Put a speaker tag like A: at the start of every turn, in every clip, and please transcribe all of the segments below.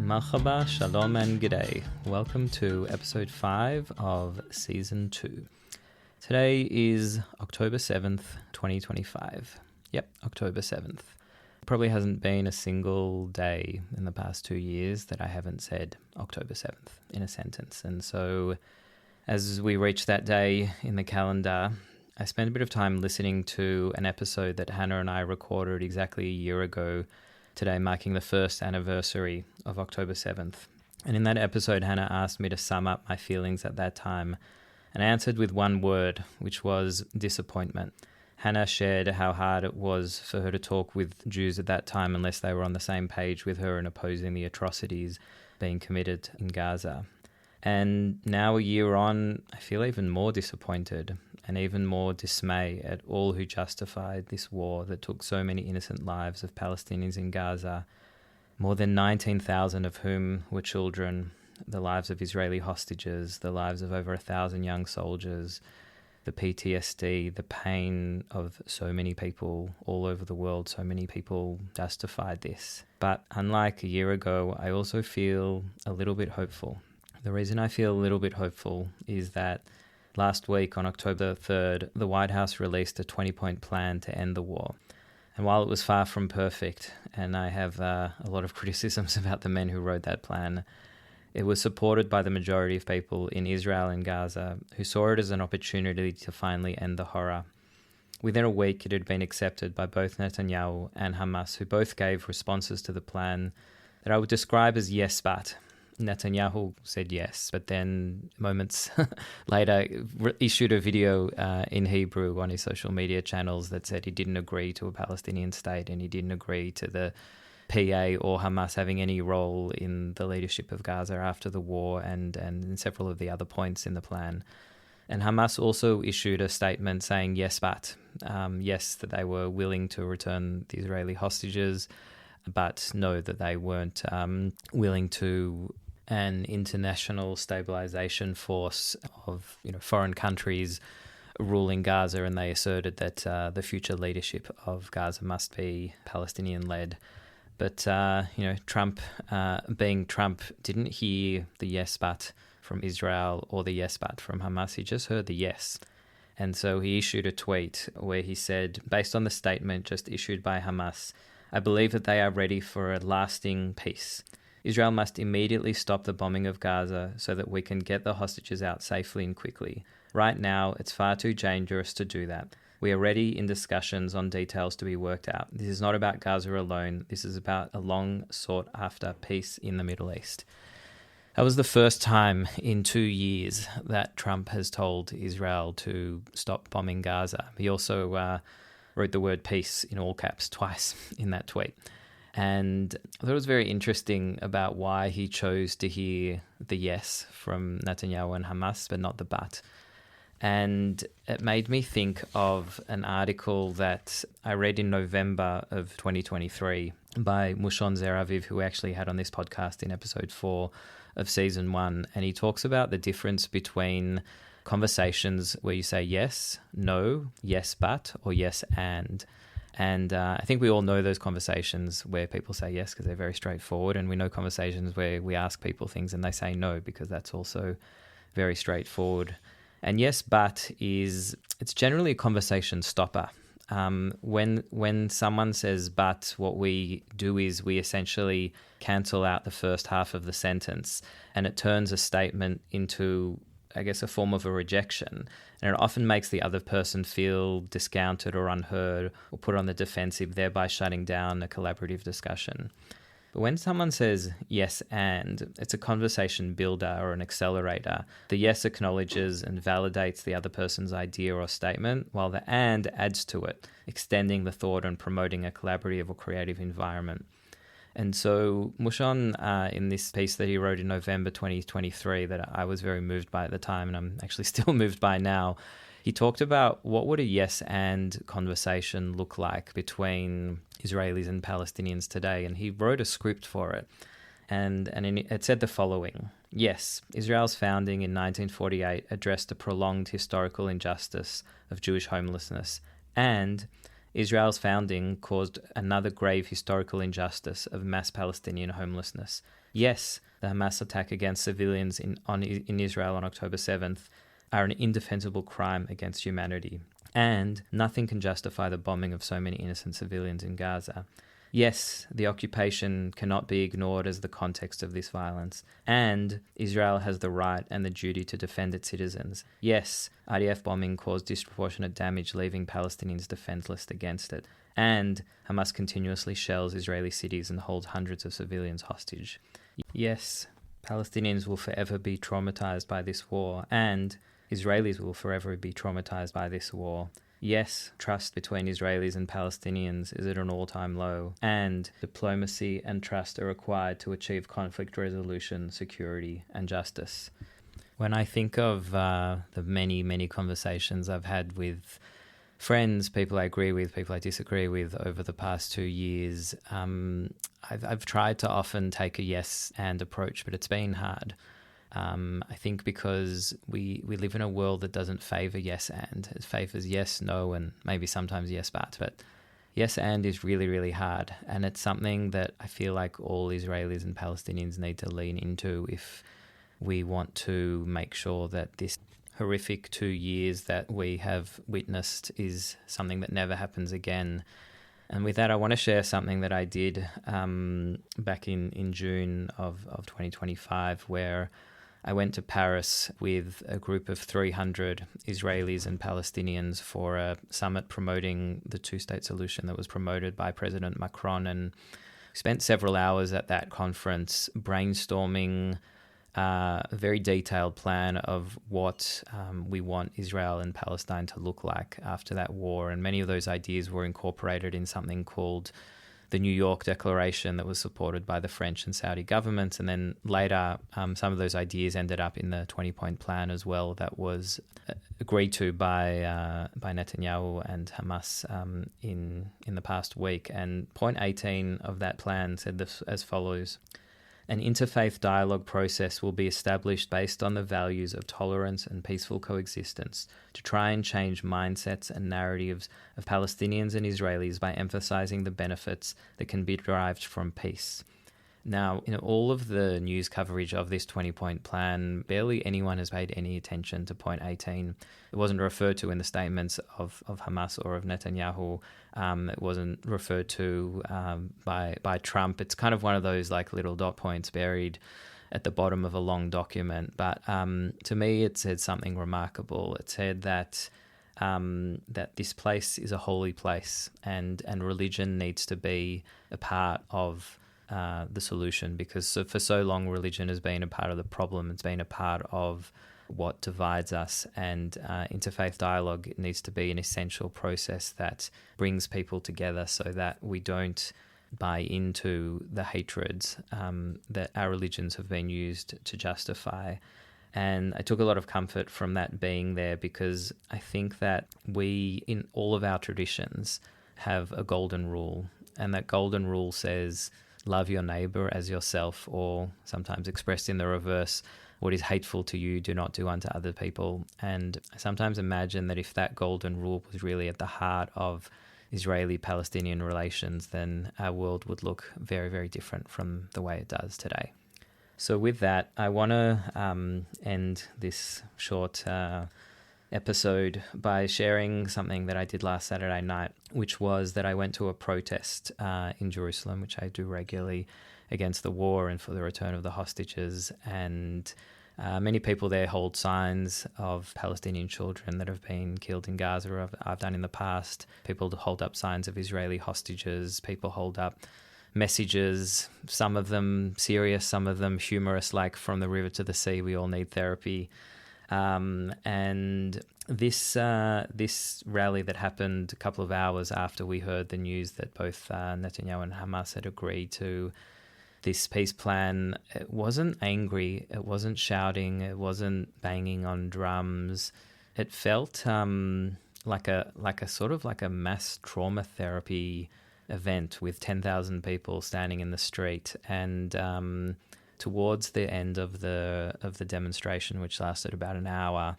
A: Marhaba, shalom and g'day. Welcome to episode 5 of season 2. Today is October 7th, 2025. Yep, October 7th. Probably hasn't been a single day in the past 2 years that I haven't said October 7th in a sentence. And so as we reach that day in the calendar, I spent a bit of time listening to an episode that Hannah and I recorded exactly a year ago today, marking the first anniversary of October 7th. And in that episode, Hannah asked me to sum up my feelings at that time, and I answered with one word, which was disappointment. Hannah shared how hard it was for her to talk with Jews at that time unless they were on the same page with her in opposing the atrocities being committed in Gaza. And now a year on, I feel even more disappointed and even more dismay at all who justified this war that took so many innocent lives of Palestinians in Gaza, more than 19,000 of whom were children, the lives of Israeli hostages, the lives of over 1,000 young soldiers, the PTSD, the pain of so many people all over the world. So many people justified this. But unlike a year ago, I also feel a little bit hopeful. The reason I feel a little bit hopeful is that last week on October 3rd, the White House released a 20-point plan to end the war. And while it was far from perfect, and I have a lot of criticisms about the men who wrote that plan, it was supported by the majority of people in Israel and Gaza who saw it as an opportunity to finally end the horror. Within a week, it had been accepted by both Netanyahu and Hamas, who both gave responses to the plan that I would describe as yes, but. Netanyahu said yes, but then moments later issued a video in Hebrew on his social media channels that said he didn't agree to a Palestinian state and he didn't agree to the PA or Hamas having any role in the leadership of Gaza after the war and in several of the other points in the plan. And Hamas also issued a statement saying yes, but yes, that they were willing to return the Israeli hostages, but no, that they weren't willing to an international stabilization force of foreign countries ruling Gaza, and they asserted that the future leadership of Gaza must be Palestinian-led. But Trump, being Trump, didn't hear the yes but from Israel or the yes but from Hamas. He just heard the yes. And so he issued a tweet where he said, based on the statement just issued by Hamas, I believe that they are ready for a lasting peace. Israel must immediately stop the bombing of Gaza so that we can get the hostages out safely and quickly. Right now, it's far too dangerous to do that. We are ready in discussions on details to be worked out. This is not about Gaza alone. This is about a long sought-after peace in the Middle East. That was the first time in 2 years that Trump has told Israel to stop bombing Gaza. He also wrote the word peace in all caps twice in that tweet. And I thought it was very interesting about why he chose to hear the yes from Netanyahu and Hamas, but not the but. And it made me think of an article that I read in November of 2023 by Mushon Zeraviv, who we actually had on this podcast in episode 4 of season 1. And he talks about the difference between conversations where you say yes, no, yes, but, or yes, and. And I think we all know those conversations where people say yes because they're very straightforward, and we know conversations where we ask people things and they say no because that's also very straightforward. And yes, but it's generally a conversation stopper. When someone says but, what we do is we essentially cancel out the first half of the sentence, and it turns a statement into, I guess, a form of a rejection. And it often makes the other person feel discounted or unheard or put on the defensive, thereby shutting down a collaborative discussion. But when someone says yes and, it's a conversation builder or an accelerator. The yes acknowledges and validates the other person's idea or statement, while the and adds to it, extending the thought and promoting a collaborative or creative environment. And so Mushon, in this piece that he wrote in November 2023 that I was very moved by at the time, and I'm actually still moved by now, he talked about what would a yes and conversation look like between Israelis and Palestinians today. And he wrote a script for it. And it said the following: yes, Israel's founding in 1948 addressed the prolonged historical injustice of Jewish homelessness, and Israel's founding caused another grave historical injustice of mass Palestinian homelessness. Yes, the Hamas attack against civilians in Israel on October 7th are an indefensible crime against humanity, and nothing can justify the bombing of so many innocent civilians in Gaza. Yes, the occupation cannot be ignored as the context of this violence, and Israel has the right and the duty to defend its citizens. Yes, IDF bombing caused disproportionate damage, leaving Palestinians defenseless against it, and Hamas continuously shells Israeli cities and holds hundreds of civilians hostage. Yes, Palestinians will forever be traumatized by this war, and Israelis will forever be traumatized by this war. Yes, trust between Israelis and Palestinians is at an all-time low, and diplomacy and trust are required to achieve conflict resolution, security, and justice. When I think of the many, many conversations I've had with friends, people I agree with, people I disagree with over the past 2 years, I've tried to often take a yes and approach, but it's been hard. I think because we live in a world that doesn't favour yes and. It favours yes, no, and maybe sometimes yes, but yes and is really, really hard. And it's something that I feel like all Israelis and Palestinians need to lean into if we want to make sure that this horrific 2 years that we have witnessed is something that never happens again. And with that, I want to share something that I did back in June of 2025, where I went to Paris with a group of 300 Israelis and Palestinians for a summit promoting the two-state solution that was promoted by President Macron, and spent several hours at that conference brainstorming a very detailed plan of what we want Israel and Palestine to look like after that war. And many of those ideas were incorporated in something called the New York Declaration that was supported by the French and Saudi governments. And then later, some of those ideas ended up in the 20-point plan as well that was agreed to by Netanyahu and Hamas in the past week. And point 18 of that plan said this as follows: an interfaith dialogue process will be established based on the values of tolerance and peaceful coexistence to try and change mindsets and narratives of Palestinians and Israelis by emphasizing the benefits that can be derived from peace. Now, in all of the news coverage of this 20-point plan, barely anyone has paid any attention to point 18. It wasn't referred to in the statements of Hamas or of Netanyahu. It wasn't referred to by Trump. It's kind of one of those like little dot points buried at the bottom of a long document. But to me, it said something remarkable. It said that this place is a holy place, and religion needs to be a part of the solution, because for so long religion has been a part of the problem. It's been a part of what divides us, and interfaith dialogue needs to be an essential process that brings people together so that we don't buy into the hatreds that our religions have been used to justify. And I took a lot of comfort from that being there, because I think that we, in all of our traditions, have a golden rule, and that golden rule says, love your neighbor as yourself, or sometimes expressed in the reverse, what is hateful to you, do not do unto other people. And I sometimes imagine that if that golden rule was really at the heart of Israeli-Palestinian relations, then our world would look very, very different from the way it does today. So with that, I want to end this short episode by sharing something that I did last Saturday night, which was that I went to a protest in Jerusalem, which I do regularly, against the war and for the return of the hostages. And many people there hold signs of Palestinian children that have been killed in Gaza. I've done in the past. People hold up signs of Israeli hostages. People hold up messages, some of them serious, some of them humorous, like "From the river to the sea, we all need therapy." And this rally that happened a couple of hours after we heard the news that both Netanyahu and Hamas had agreed to this peace plan, it wasn't angry, it wasn't shouting, it wasn't banging on drums. It felt like a sort of like a mass trauma therapy event with 10,000 people standing in the street. And towards the end of the demonstration, which lasted about an hour,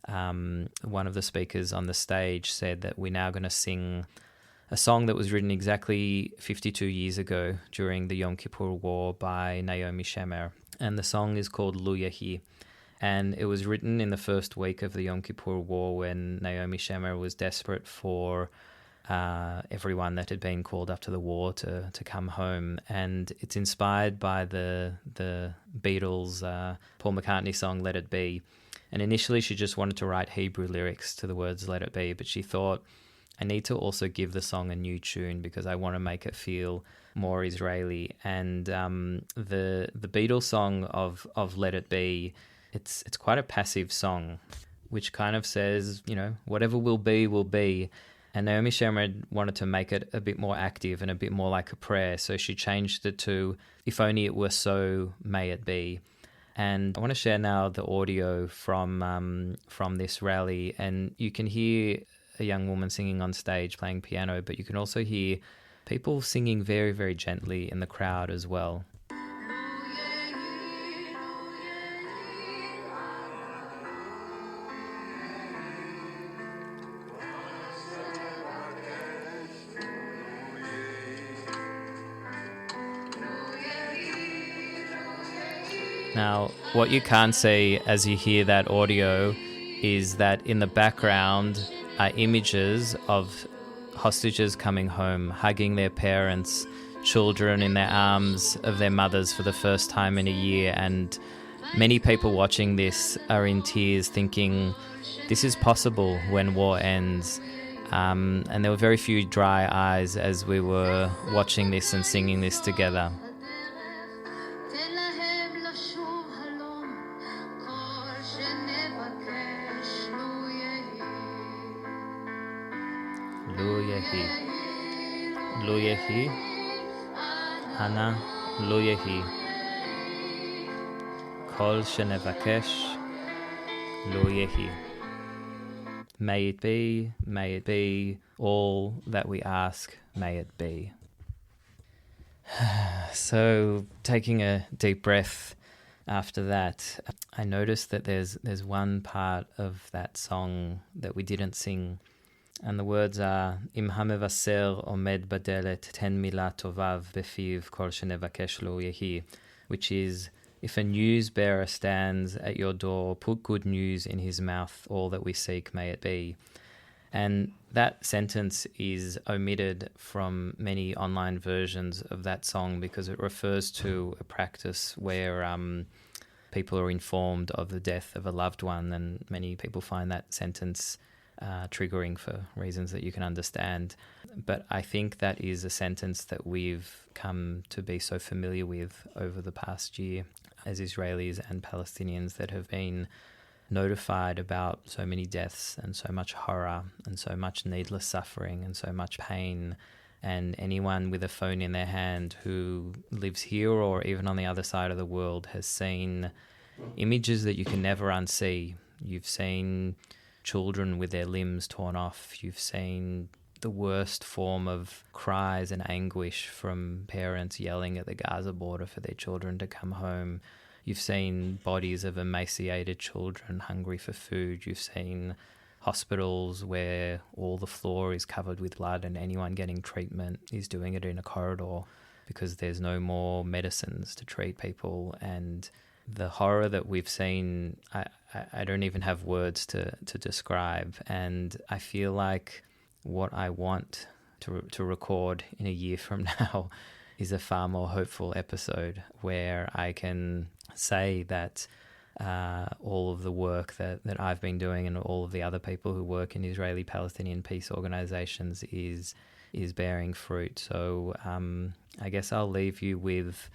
A: one of the speakers on the stage said that we're now going to sing a song that was written exactly 52 years ago during the Yom Kippur War by Naomi Shemer. And the song is called Lu Yehi. And it was written in the first week of the Yom Kippur War when Naomi Shemer was desperate for everyone that had been called up to the war to come home. And it's inspired by the Beatles' Paul McCartney song Let It Be. And initially she just wanted to write Hebrew lyrics to the words Let It Be, but she thought, I need to also give the song a new tune because I want to make it feel more Israeli. And the Beatles song of Let It Be, it's quite a passive song, which kind of says, whatever will be, will be. And Naomi Shemer wanted to make it a bit more active and a bit more like a prayer. So she changed it to, if only it were so, may it be. And I want to share now the audio from this rally. And you can hear a young woman singing on stage playing piano, but you can also hear people singing very, very gently in the crowd as well. Now, what you can't see as you hear that audio is that in the background are images of hostages coming home, hugging their parents, children in their arms of their mothers for the first time in a year. And many people watching this are in tears thinking, this is possible when war ends. And there were very few dry eyes as we were watching this and singing this together. Lu Yehi, Lu Yehi, Hana, Lu Yehi, Kol Shenevakesh, Lu Yehi. May it be, all that we ask, may it be. So, taking a deep breath after that, I noticed that there's one part of that song that we didn't sing. And the words are, Im hamevaser omed badelet ten milat tovav befiv kol shenevakesh lo yehi, which is, if a news bearer stands at your door, put good news in his mouth, all that we seek may it be. And that sentence is omitted from many online versions of that song because it refers to a practice where people are informed of the death of a loved one, and many people find that sentence triggering for reasons that you can understand. But I think that is a sentence that we've come to be so familiar with over the past year as Israelis and Palestinians that have been notified about so many deaths and so much horror and so much needless suffering and so much pain. And anyone with a phone in their hand who lives here or even on the other side of the world has seen images that you can never unsee. You've seen children with their limbs torn off. You've seen the worst form of cries and anguish from parents yelling at the Gaza border for their children to come home. You've seen bodies of emaciated children hungry for food. You've seen hospitals where all the floor is covered with blood and anyone getting treatment is doing it in a corridor because there's no more medicines to treat people. And the horror that we've seen, I don't even have words to describe. And I feel like what I want to record in a year from now is a far more hopeful episode where I can say that all of the work that I've been doing and all of the other people who work in Israeli-Palestinian peace organizations is bearing fruit. So I guess I'll leave you with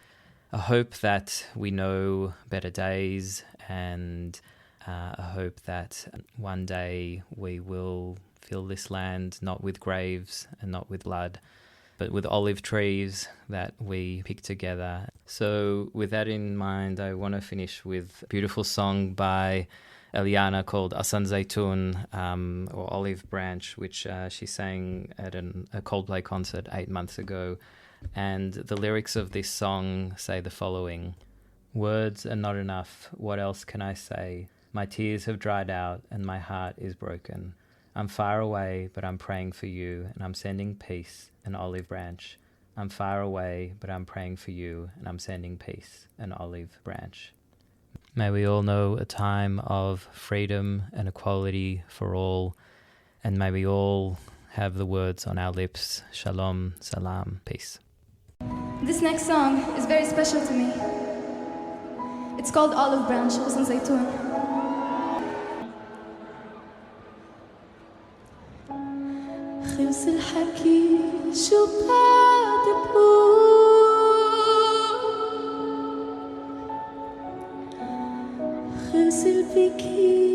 A: a hope that we know better days, and a hope that one day we will fill this land not with graves and not with blood, but with olive trees that we pick together. So with that in mind, I want to finish with a beautiful song by Eliana called Asan Zaytun, or Olive Branch, which she sang at a Coldplay concert 8 months ago. And the lyrics of this song say the following: words are not enough, what else can I say? My tears have dried out and my heart is broken. I'm far away, but I'm praying for you, and I'm sending peace, an olive branch. I'm far away, but I'm praying for you, and I'm sending peace, an olive branch. May we all know a time of freedom and equality for all, and may we all have the words on our lips, Shalom, Salam, peace.
B: This next song is very special to me. It's called Olive Branch, Husn Zaytun. خلص الحكي شو بعد بقول خلص البكي